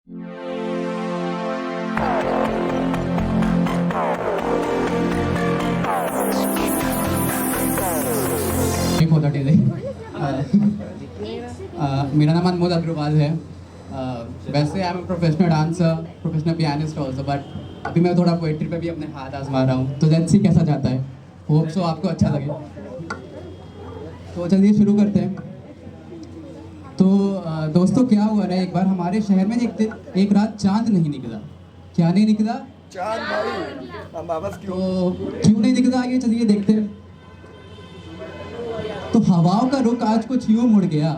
for the delay. मेरा नाम अनमोल अग्रवाल है. वैसे I am professional dancer, professional pianist also, but अभी मैं थोड़ा पोएट्री पे भी अपने हाथ आजमा रहा हूँ. तो लेट्स सी कैसा जाता है. होप सो आपको अच्छा लगे. तो चलिए शुरू करते हैं. तो दोस्तों क्या हुआ ना, एक बार हमारे शहर में एक रात चांद नहीं निकला. क्या नहीं निकला? चांद भाई. तो क्यों नहीं निकला, आगे चलिए देखते हैं. तो हवाओं का रुख आज कुछ यूं मुड़ गया.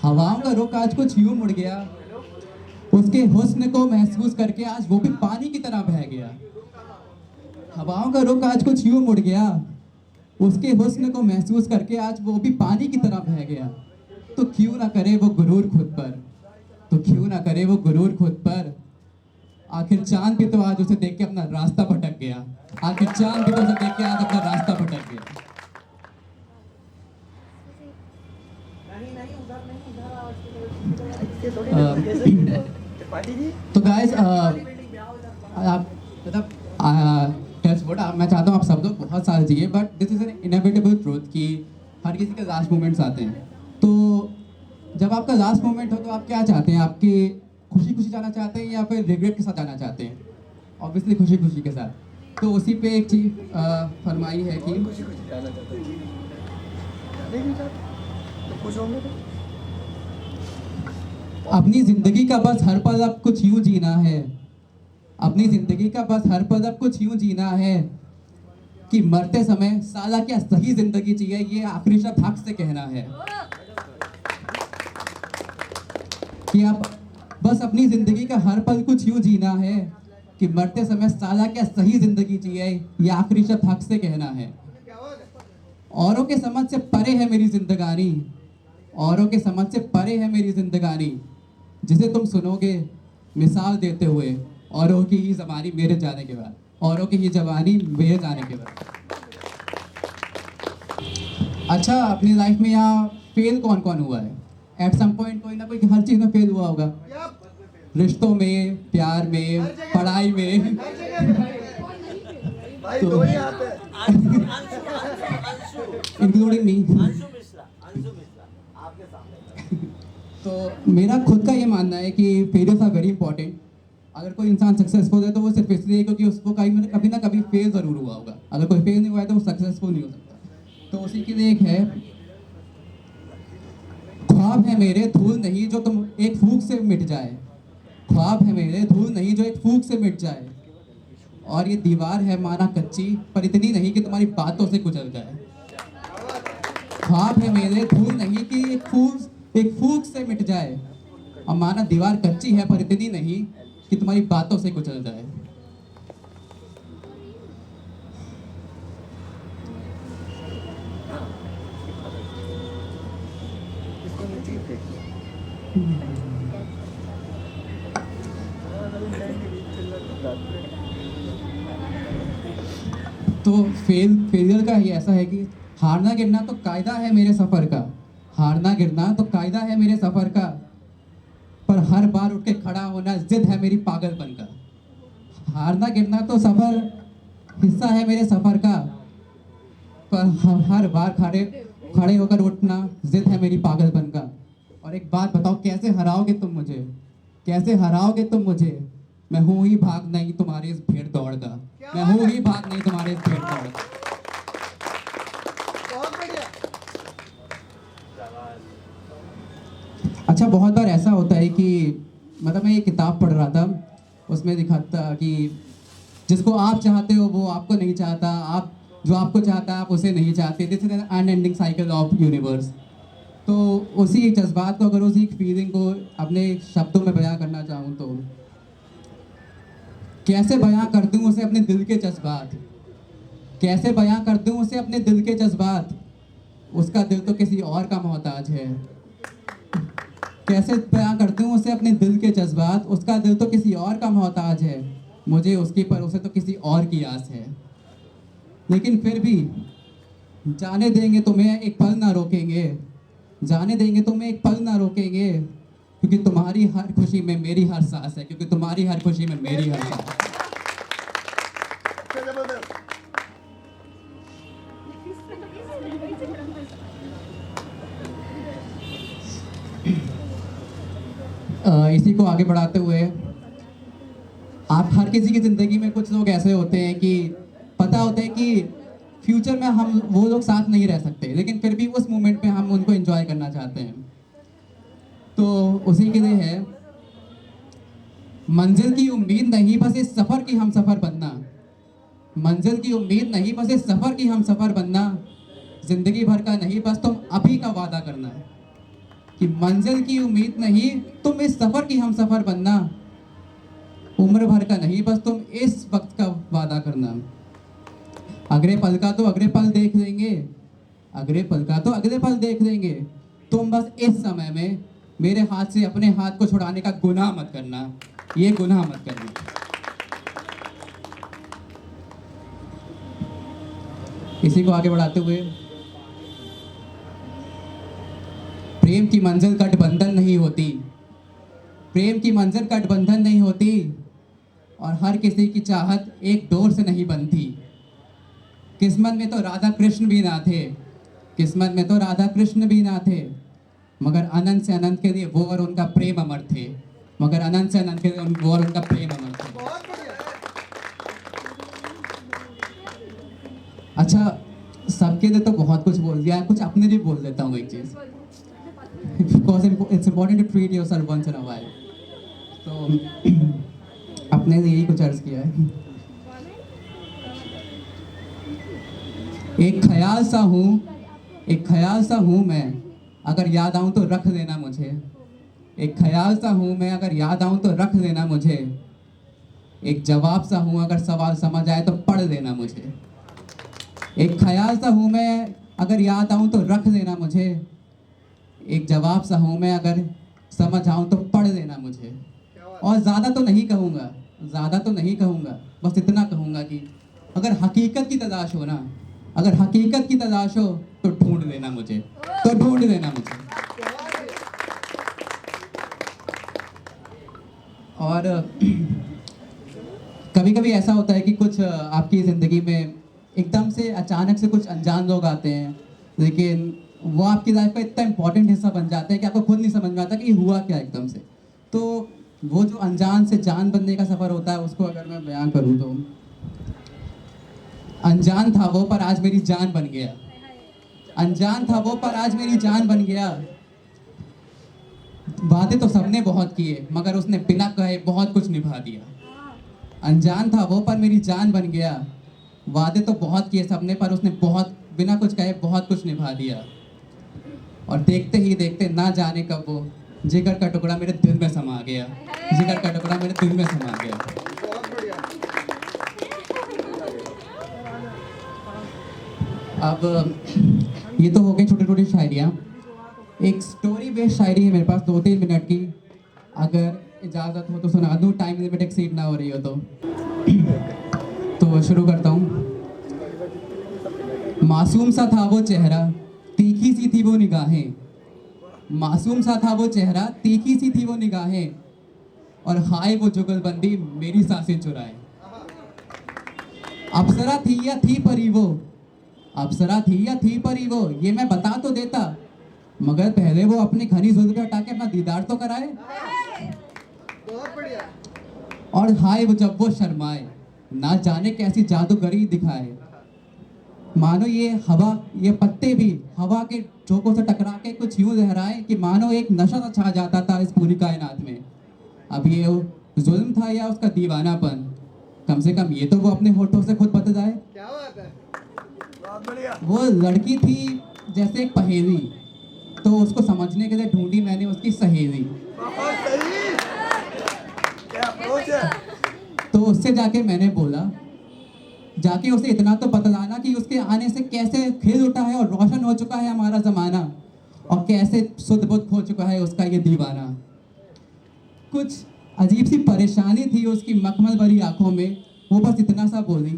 हवाओं का रुख आज कुछ यूं मुड़ गया. उसके हुस्न को महसूस करके आज वो भी पानी की तरह बह गया. हवाओं का रुख आज कुछ यूं मुड़ गया. उसके हुस्न को महसूस करके आज वो भी पानी की तरह बह गया. तो क्यों ना करे वो गुरूर खुद पर. तो क्यों ना करे वो गुरूर खुद पर. आखिर चांद भी तो आज उसे देख के अपना रास्ता भटक गया. आखिर चांद भी तो उसे देख के आज अपना रास्ता भटक गया. तो गाइस आप मतलब टेस्ट वोट मैं चाहता हूँ आप सब लोग बहुत सारे जिए, but this is an inevitable truth कि हर किसी के लास्ट मोमेंट्स आते हैं. तो जब आपका लास्ट मोमेंट हो तो आप क्या चाहते हैं? आपकी खुशी खुशी जाना चाहते हैं या फिर रिग्रेट के साथ जाना चाहते हैं? ऑब्वियसली खुशी खुशी के साथ. तो उसी पे एक चीज फरमाई है कि खुशी खुशी जाना चाहता हूं. नहीं तो खुश होंगे तो अपनी जिंदगी का बस हर पल अब कुछ यूं जीना है. अपनी जिंदगी का बस हर पल अब कुछ यूं जीना है कि मरते समय साला क्या सही जिंदगी चाहिए, ये आखिरी शब्द हक से कहना है. कि आप बस अपनी जिंदगी का हर पल कुछ यूं जीना है कि मरते समय साला क्या सही जिंदगी चाहिए, ये आखिरी शब्द हक से कहना है. औरों के समझ से परे है मेरी जिंदगानी. औरों के समझ से परे है मेरी जिंदगानी. जिसे तुम सुनोगे मिसाल देते हुए औरों की ही जबानी मेरे जाने के बाद. औरों की ही जबानी मेरे जाने के बाद. अच्छा, अपनी लाइफ में यहाँ फेल कौन कौन हुआ है? एट सम पॉइंट कोई ना कोई हर चीज़ में फेल हुआ होगा. रिश्तों में, प्यार में, पढ़ाई में. भाई दो ही आते हैं. Including me. तो मेरा खुद का ये मानना है कि फेलियर्स आर वेरी इंपॉर्टेंट. अगर कोई इंसान सक्सेसफुल है तो वो सिर्फ इसलिए क्योंकि उसको कभी ना कभी फेल ज़रूर हुआ होगा. अगर कोई फेल नहीं हुआ है तो वो सक्सेसफुल नहीं हो सकता. तो उसी के लिए एक है, ख्वाब है मेरे धूल नहीं जो तुम एक फूंक से मिट जाए. ख्वाब है मेरे धूल नहीं जो एक फूंक से मिट जाए. और ये दीवार है माना कच्ची पर इतनी नहीं कि तुम्हारी बातों से गुजर जाए. ख्वाब है मेरे धूल नहीं कि एक फूंक से मिट जाए. और माना दीवार कच्ची है पर इतनी नहीं कि तुम्हारी बातों से गुजर जाए. तो फेलियर का ही ऐसा है कि हारना गिरना तो कायदा है मेरे सफ़र का. हारना गिरना तो कायदा है मेरे सफ़र का. पर हर बार उठ के खड़ा होना जिद है मेरी पागलपन का. हारना गिरना तो सफ़र हिस्सा है मेरे सफ़र का. पर हर बार खड़े होकर उठना जिद है मेरी पागलपन का. और एक बात बताओ, कैसे हराओगे तुम मुझे? कैसे हराओगे तुम मुझे? मैं हूँ ही भाग नहीं तुम्हारे इस भीड़ दौड़ का. मैं हूँ ही भाग नहीं तुम्हारे इस भीड़ दौड़ का. बहुत बढ़िया. अच्छा, बहुत बार ऐसा होता है कि मतलब मैं ये किताब पढ़ रहा था, उसमें लिखा था कि जिसको आप चाहते हो वो आपको नहीं चाहता. आप जो आपको चाहता है आप उसे नहीं चाहते. This is an unending cycle of universe. तो उसी जज्बात को, अगर उसी फीलिंग को अपने शब्दों में बयां करना चाहूँ तो कैसे बयां कर दूँ उसे अपने दिल के जज्बात. कैसे बयां कर दूँ उसे अपने दिल के जज्बात. उसका दिल तो किसी और का मोहताज है. कैसे बयां कर दूँ उसे अपने दिल के जज्बात. उसका दिल तो किसी और का मोहताज है. मुझे उसकी पर उसे तो किसी और की आस है. लेकिन फिर भी जाने देंगे तुम्हें एक पल ना रोकेंगे. जाने देंगे तुम्हें एक पल ना रोकेंगे. क्योंकि तुम्हारी हर खुशी में मेरी हर सांस है, क्योंकि तुम्हारी हर खुशी में मेरी हर सांस है। अच्छा जबरदस्त। इसी को आगे बढ़ाते हुए, आप हर किसी की ज़िंदगी में कुछ लोग ऐसे होते हैं कि पता होता है कि फ्यूचर में हम वो लोग साथ नहीं रह सकते, लेकिन फिर भी उस मोमेंट पे हम उनको एंजॉय करना चाहते हैं। तो उसी के लिए है, मंजिल की उम्मीद नहीं बस इस सफ़र की हम सफ़र बनना, मंजिल की उम्मीद नहीं बस इस सफ़र की हम सफ़र बनना, ज़िंदगी भर का नहीं बस तुम अभी का वादा करना। कि मंजिल की उम्मीद नहीं तुम इस सफ़र की हम सफ़र बनना, उम्र भर का नहीं बस तुम इस वक्त का वादा करना। अगले पल का तो अगले पल देख लेंगे, अगले पल का तो अगले पल देख लेंगे, तुम बस इस समय में मेरे हाथ से अपने हाथ को छुड़ाने का गुनाह मत करना, ये गुनाह मत करना। इसी को आगे बढ़ाते हुए, प्रेम की मंजिल गठबंधन नहीं होती, प्रेम की मंजिल गठबंधन नहीं होती, और हर किसी की चाहत एक डोर से नहीं बनती। किस्मत में तो राधा कृष्ण भी ना थे, किस्मत में तो राधा कृष्ण भी ना थे, मगर अनंत से अनंत के लिए वो और उनका प्रेम अमर थे, मगर अनंत से अनंत के लिए वो और उनका प्रेम अमर थे। बहुत बढ़िया। अच्छा, सबके लिए तो बहुत कुछ बोल दिया, कुछ अपने लिए बोल देता हूँ एक चीज़, because it's important to treat yourself once in a while. तो अपने लिए यही कुछ अर्ज किया है। एक ख्याल सा हूँ, एक ख्याल सा हूँ मैं, अगर याद आऊँ तो रख लेना मुझे, एक ख्याल सा हूँ मैं, अगर याद आऊँ तो रख लेना मुझे, एक जवाब सा हूँ, अगर सवाल समझ आए तो पढ़ लेना मुझे। एक ख्याल सा हूँ मैं, अगर याद आऊँ तो रख लेना मुझे, एक जवाब सा हूँ मैं, अगर समझ आऊँ तो पढ़ लेना मुझे। और ज़्यादा तो नहीं कहूँगा, ज़्यादा तो नहीं कहूँगा, बस इतना कहूँगा कि अगर हकीकत की तलाश हो ना, अगर हकीकत की तलाश हो तो ढूंढ लेना मुझे, तो ढूंढ लेना मुझे। और कभी कभी ऐसा होता है कि कुछ आपकी ज़िंदगी में एकदम से अचानक से कुछ अनजान लोग आते हैं, लेकिन वो आपकी लाइफ का इतना इम्पोर्टेंट हिस्सा बन जाते हैं कि आपको खुद नहीं समझ में आता कि हुआ क्या एकदम से। तो वो जो अनजान से जान बनने का सफ़र होता है, उसको अगर मैं बयान करूँ तो, अनजान था वो पर आज मेरी जान बन गया, अनजान था वो पर आज मेरी जान बन गया। वादे तो सबने बहुत किए, मगर उसने बिना कहे बहुत कुछ निभा दिया। अनजान था वो पर मेरी जान बन गया, वादे तो बहुत किए सबने, पर उसने बहुत बिना कुछ कहे बहुत कुछ निभा दिया। और देखते ही देखते ना जाने कब वो जिगर का टुकड़ा मेरे दिल में समा गया, जिगर का टुकड़ा मेरे दिल में समा गया। बहुत बढ़िया। अब ये तो हो गई छोटी छोटी शायरियाँ। एक स्टोरी बेस्ड शायरी है मेरे पास 2-3 मिनट की, अगर इजाज़त हो तो सुना दूँ, टाइम लिमिट एक्सीड ना हो रही हो तो शुरू करता हूँ। मासूम सा था वो चेहरा, तीखी सी थी वो निगाहें, मासूम सा था वो चेहरा, तीखी सी थी वो निगाहें, और हाय वो जुगलबंदी मेरी सांसें चुराए। अप्सरा थी या थी परी वो, अप्सरा थी या थी परी वो, ये मैं बता तो देता, मगर पहले वो अपनी घनी जुल्फ़ें हटा के अपना दीदार तो कराए। बहुत बढ़िया। और हाय वो जब वो शर्माए, ना जाने कैसी जादूगरी दिखाए, मानो ये हवा, ये पत्ते भी हवा के झोंकों से टकरा के कुछ यूं लहराए कि मानो एक नशा सा छा जाता था इस पूरी कायनात में। अब ये जुल्म था या उसका दीवानापन, कम से कम ये तो वो अपने होठों से खुद बतलाए। क्या बात है। बहुत बढ़िया। वो लड़की थी जैसे एक पहेली, तो उसको समझने के लिए ढूंढी मैंने उसकी सहेली। बहुत सही। क्या अप्रोच है। तो उससे जाके मैंने बोला, जाके उसे इतना तो बतलाना कि उसके आने से कैसे खिल उठा है और रोशन हो चुका है हमारा ज़माना, और कैसे सुध बुध हो चुका है उसका ये दीवाना। कुछ अजीब सी परेशानी थी उसकी मखमल भरी आंखों में, वो बस इतना सा बोली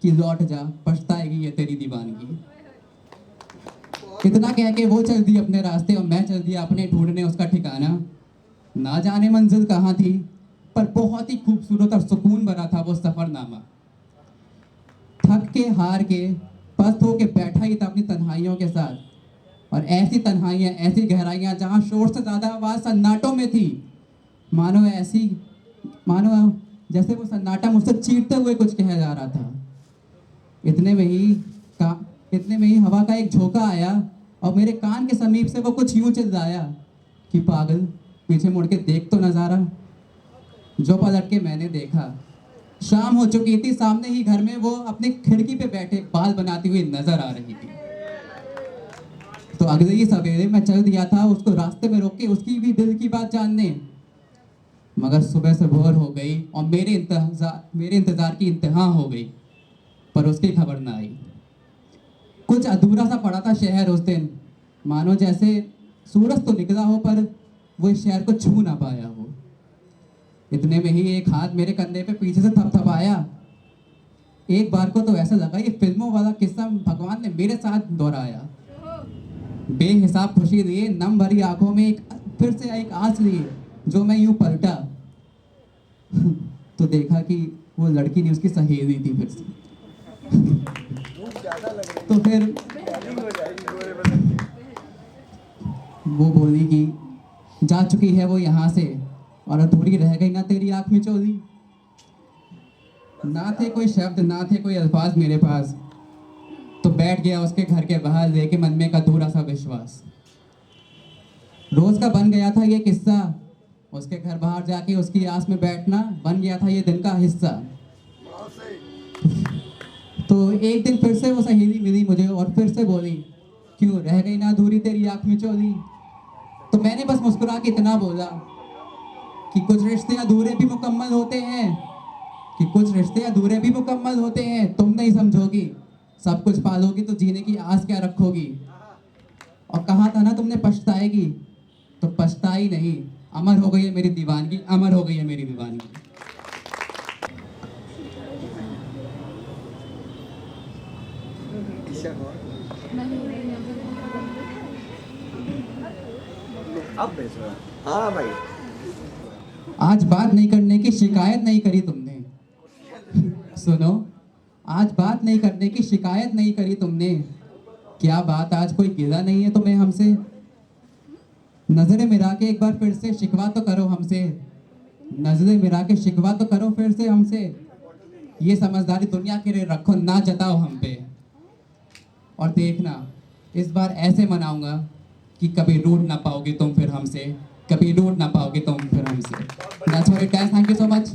कि लौट जा, पछताएगी ये तेरी दीवानगी। इतना कह के वो चल दी अपने रास्ते और मैं चल दिया अपने ढूंढने उसका ठिकाना। ना जाने मंजिल कहाँ थी, पर बहुत ही खूबसूरत और सुकून भरा था वो सफरनामा। थक के हार के पस्त होके बैठा ही था अपनी तन्हाइयों के साथ, और ऐसी तन्हाइयाँ, ऐसी गहराइयाँ जहाँ शोर से ज़्यादा आवाज़ सन्नाटों में थी। मानो जैसे वो सन्नाटा मुझसे चीरते हुए कुछ कहा जा रहा था। इतने में ही हवा का एक झोंका आया और मेरे कान के समीप से वो कुछ यूं चिल्लाया कि पागल, पीछे मुड़ के देख तो नजारा। जो पलट के मैंने देखा, शाम हो चुकी थी। सामने ही घर में वो अपनी खिड़की पे बैठे बाल बनाती हुई नजर आ रही थी। तो अगले ही सवेरे मैं चल दिया था उसको रास्ते में रोक के उसकी भी दिल की बात जानने, मगर सुबह से भोर हो गई और मेरे इंतजार की इंतहा हो गई, पर उसकी खबर ना आई। कुछ अधूरा सा पड़ा था शहर उस दिन, मानो जैसे सूरज तो निकला हो पर वो इस शहर को छू ना पाया हो। इतने में ही एक हाथ मेरे कंधे पे पीछे से थपथपाया। एक बार को तो ऐसा लगा ये फिल्मों वाला किस्सा भगवान ने मेरे साथ दोहराया। बेहिसाब खुशी लिए नम भरी आंखों में फिर से एक आंच लिए। जो मैं यूं पलटा तो देखा कि वो लड़की नहीं, उसकी सहेली थी फिर से। तो फिर वो बोली कि जा चुकी है वो यहाँ से और अधूरी रह गई ना तेरी आंख में चोली। ना थे कोई शब्द, ना थे कोई अल्फाज मेरे पास, तो बैठ गया उसके घर के बाहर लेके मन में एक अधूरा सा विश्वास। रोज का बन गया था ये किस्सा, उसके घर बाहर जाके उसकी आस में बैठना बन गया था ये दिन का हिस्सा। तो एक दिन फिर से वो सहेली मिली मुझे और फिर से बोली, क्यों रह गई ना अधूरी तेरी आंख में चोली। तो मैंने बस मुस्कुरा के इतना बोला कि कुछ रिश्ते अधूरे भी मुकम्मल होते हैं, तुम नहीं समझोगी। सब कुछ पालोगी तो जीने की आस क्या रखोगी। और कहा था ना तुमने पछताएगी, तो पछताई नहीं, अमर हो गई है मेरी दीवानगी। अब भेजो। हाँ भाई, आज बात नहीं करने की शिकायत नहीं करी तुमने। सुनो, आज बात नहीं करने की शिकायत नहीं करी तुमने। क्या बात आज कोई गिला नहीं है तुम्हें हमसे? नजरें मिला के एक बार फिर से शिकवा तो करो हमसे। ये समझदारी दुनिया के लिए रखो, ना जताओ हम पे। और देखना, इस बार ऐसे मनाऊंगा कि कभी रूठ ना पाओगे तुम फिर हमसे। That's what it guys. Thank you so much.